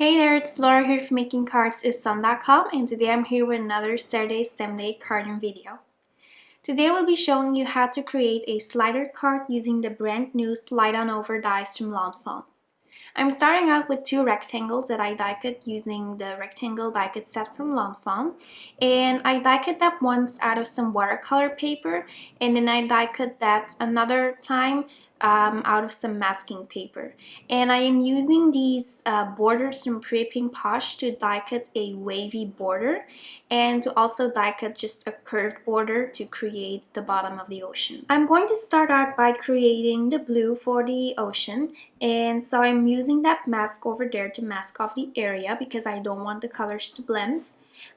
Hey there, it's Laura here from MakingCardsIsDone.com, and today I'm here with another Saturday STEM Day carding video. Today I will be showing you how to create a slider card using the brand new Slide On Over dies from Lawn Fawn. I'm starting out with two rectangles that I die cut using the rectangle die cut set from Lawn Fawn, and I die cut that once out of some watercolor paper, and then I die cut that another time out of some masking paper. And I am using these borders from Pretty Pink Posh to die cut a wavy border and to also die cut just a curved border to create the bottom of the ocean. I'm going to start out by creating the blue for the ocean, and so I'm using that mask over there to mask off the area because I don't want the colors to blend.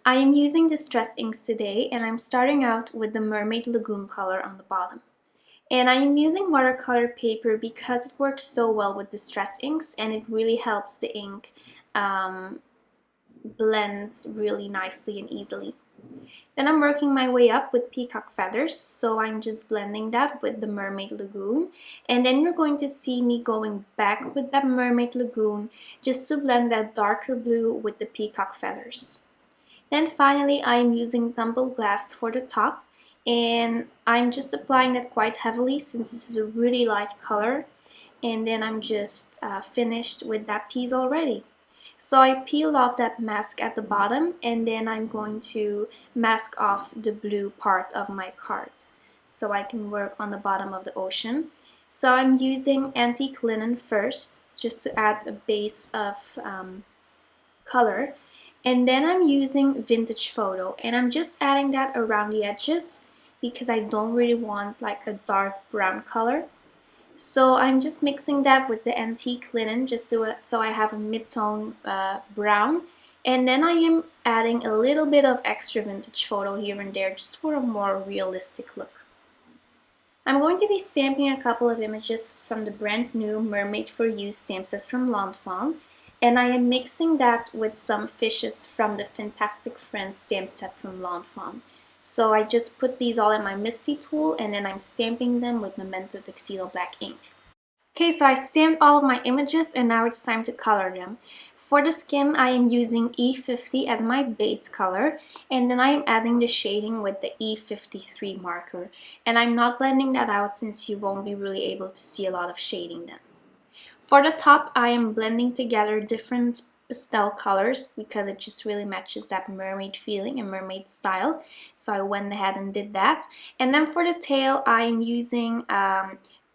I am using Distress inks today, and I'm starting out with the Mermaid Lagoon color on the bottom. And I am using watercolor paper because it works so well with Distress inks, and it really helps the ink blend really nicely and easily. Then I'm working my way up with peacock feathers, so I'm just blending that with the Mermaid Lagoon. And then you're going to see me going back with that Mermaid Lagoon just to blend that darker blue with the peacock feathers. Then finally I'm using tumbled glass for the top, and I'm just applying that quite heavily since this is a really light color. And then I'm just finished with that piece already. So I peeled off that mask at the bottom, and then I'm going to mask off the blue part of my card so I can work on the bottom of the ocean. So I'm using antique linen first just to add a base of color, and then I'm using vintage photo, and I'm just adding that around the edges because I don't really want like a dark brown color. So I'm just mixing that with the antique linen just so I have a mid-tone brown. And then I am adding a little bit of extra vintage photo here and there just for a more realistic look. I'm going to be stamping a couple of images from the brand new Mermaid for You stamp set from Lawn Fawn. And I am mixing that with some fishes from the Fantastic Friends stamp set from Lawn Fawn. So I just put these all in my Misty tool, and then I'm stamping them with Memento Tuxedo Black ink. Okay, so I stamped all of my images, and now it's time to color them. For the skin, I am using E50 as my base color, and then I am adding the shading with the E53 marker. And I'm not blending that out since you won't be really able to see a lot of shading then. For the top, I am blending together different pastel colors because it just really matches that mermaid feeling and mermaid style. So I went ahead and did that. And then for the tail, I'm using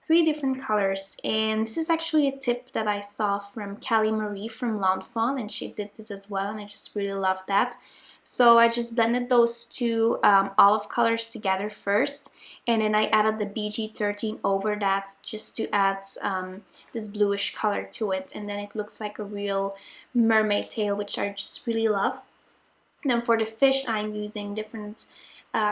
3 different colors, and this is actually a tip that I saw from Callie Marie from Lawn Fawn, and she did this as well, and I just really loved that. So I just blended those two olive colors together first, and then I added the BG13 over that just to add this bluish color to it, and then it looks like a real mermaid tail, which I just really love. And then for the fish, I'm using different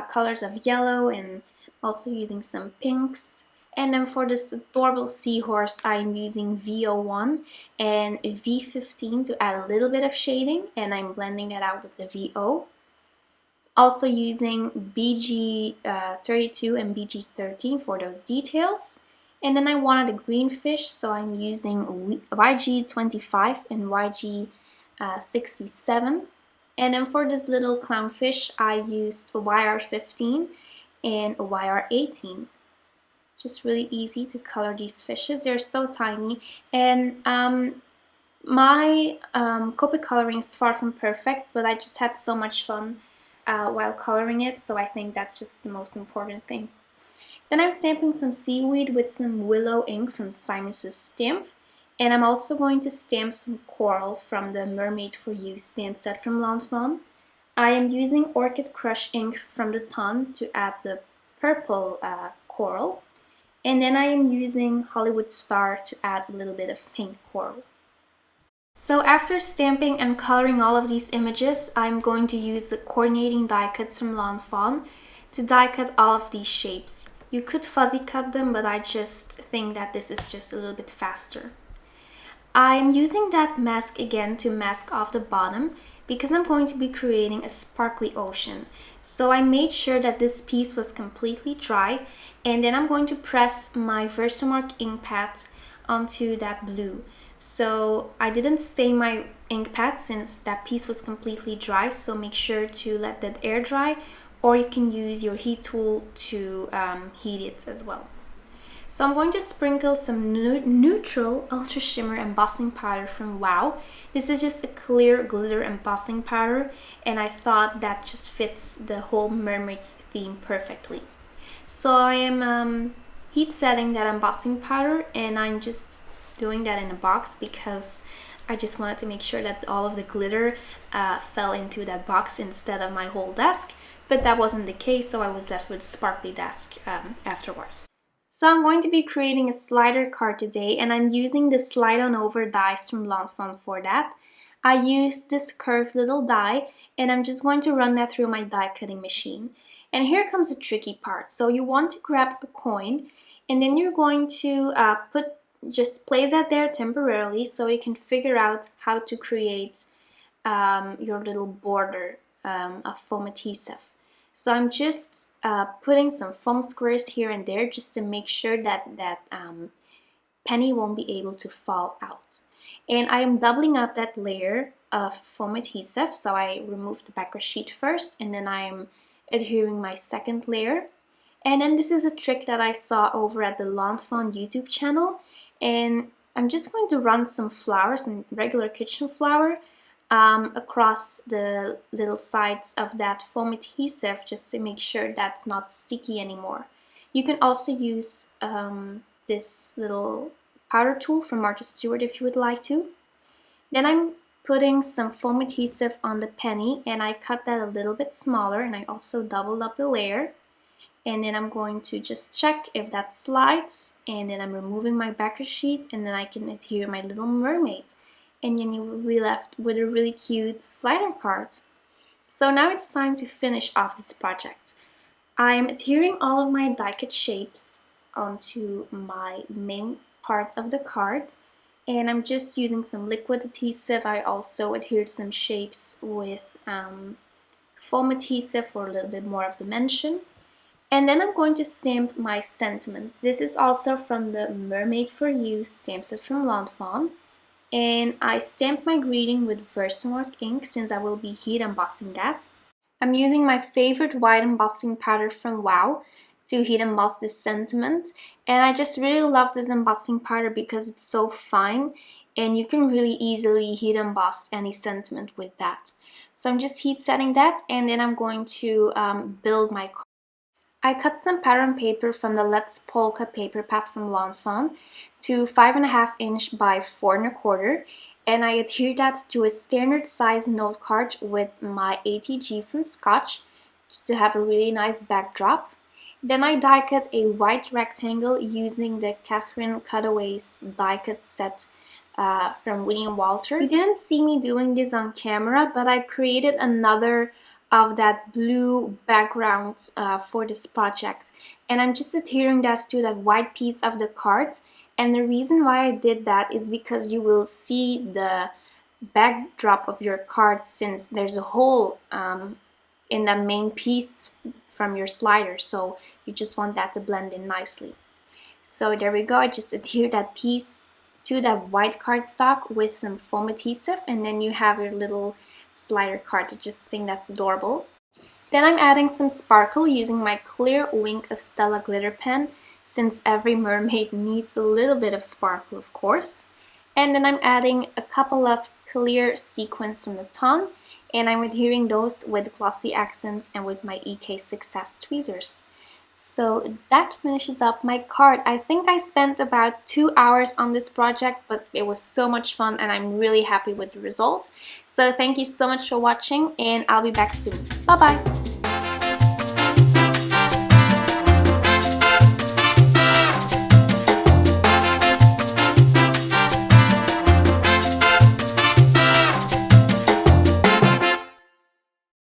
colors of yellow and also using some pinks. And then for this adorable seahorse, I'm using VO1 and V15 to add a little bit of shading, and I'm blending that out with the VO. Also using BG32 and BG13 for those details. And then I wanted a green fish, so I'm using YG25 and YG67. And then for this little clownfish, I used a YR15 and a YR18. Just really easy to color these fishes. They're so tiny, and my Copic coloring is far from perfect, but I just had so much fun while coloring it, so I think that's just the most important thing. Then I'm stamping some seaweed with some willow ink from Simus's stamp, and I'm also going to stamp some coral from the Mermaid for You stamp set from Lawn Fawn. I am using Orchid Crush ink from the Ton to add the purple coral. And then I am using Hollywood Star to add a little bit of pink coral. So after stamping and coloring all of these images, I'm going to use the coordinating die cuts from Lawn Fawn to die cut all of these shapes. You could fuzzy cut them, but I just think that this is just a little bit faster. I'm using that mask again to mask off the bottom because I'm going to be creating a sparkly ocean. So I made sure that this piece was completely dry, and then I'm going to press my Versamark ink pad onto that blue. So I didn't stain my ink pad since that piece was completely dry, so make sure to let that air dry, or you can use your heat tool to heat it as well. So I'm going to sprinkle some neutral ultra shimmer embossing powder from Wow. This is just a clear glitter embossing powder, and I thought that just fits the whole mermaid theme perfectly. So I am heat setting that embossing powder, and I'm just doing that in a box because I just wanted to make sure that all of the glitter fell into that box instead of my whole desk, but that wasn't the case, so I was left with a sparkly desk afterwards. So I'm going to be creating a slider card today, and I'm using the slide on over dies from Lawn Fawn for that. I used this curved little die, and I'm just going to run that through my die cutting machine. And here comes the tricky part. So you want to grab a coin, and then you're going to just place that there temporarily so you can figure out how to create your little border of foam adhesive. So I'm just putting some foam squares here and there just to make sure that that penny won't be able to fall out. And I am doubling up that layer of foam adhesive. So I remove the backer sheet first, and then I'm adhering my second layer. And then this is a trick that I saw over at the Lawn Fawn YouTube channel. And I'm just going to run some flour, some regular kitchen flour, across the little sides of that foam adhesive just to make sure that's not sticky anymore. You can also use this little powder tool from Martha Stewart if you would like to. Then I'm putting some foam adhesive on the penny, and I cut that a little bit smaller, and I also doubled up the layer. And then I'm going to just check if that slides, and then I'm removing my backer sheet, and then I can adhere my little mermaid. And then you will be left with a really cute slider card. So now it's time to finish off this project. I'm adhering all of my die cut shapes onto my main part of the card, and I'm just using some liquid adhesive. I also adhered some shapes with foam adhesive for a little bit more of dimension. And then I'm going to stamp my sentiments. This is also from the Mermaid for You stamp set from Lawn Fawn. And I stamped my greeting with Versamark ink since I will be heat embossing that. I'm using my favorite white embossing powder from Wow to heat emboss this sentiment, and I just really love this embossing powder because it's so fine and you can really easily heat emboss any sentiment with that. So I'm just heat setting that, and then I'm going to build my card. I cut some pattern paper from the Let's Polka paper pad from Lawn Fawn to 5.5 inch by 4.25, and I adhered that to a standard size note card with my ATG from Scotch just to have a really nice backdrop. Then I die cut a white rectangle using the Catherine Cutaways die cut set from Winnie & Walter. You didn't see me doing this on camera, but I created another of that blue background for this project, and I'm just adhering that to that white piece of the card. And the reason why I did that is because you will see the backdrop of your card since there's a hole in the main piece from your slider, so you just want that to blend in nicely. So there we go, I just adhered that piece to that white cardstock with some foam adhesive, and then you have your little slider card. I just think that's adorable. Then I'm adding some sparkle using my clear Wink of Stella glitter pen, since every mermaid needs a little bit of sparkle, of course. And then I'm adding a couple of clear sequins from the ton, and I'm adhering those with glossy accents and with my EK Success tweezers. So that finishes up my card. I think I spent about 2 hours on this project, but it was so much fun and I'm really happy with the result. So thank you so much for watching, and I'll be back soon. Bye bye!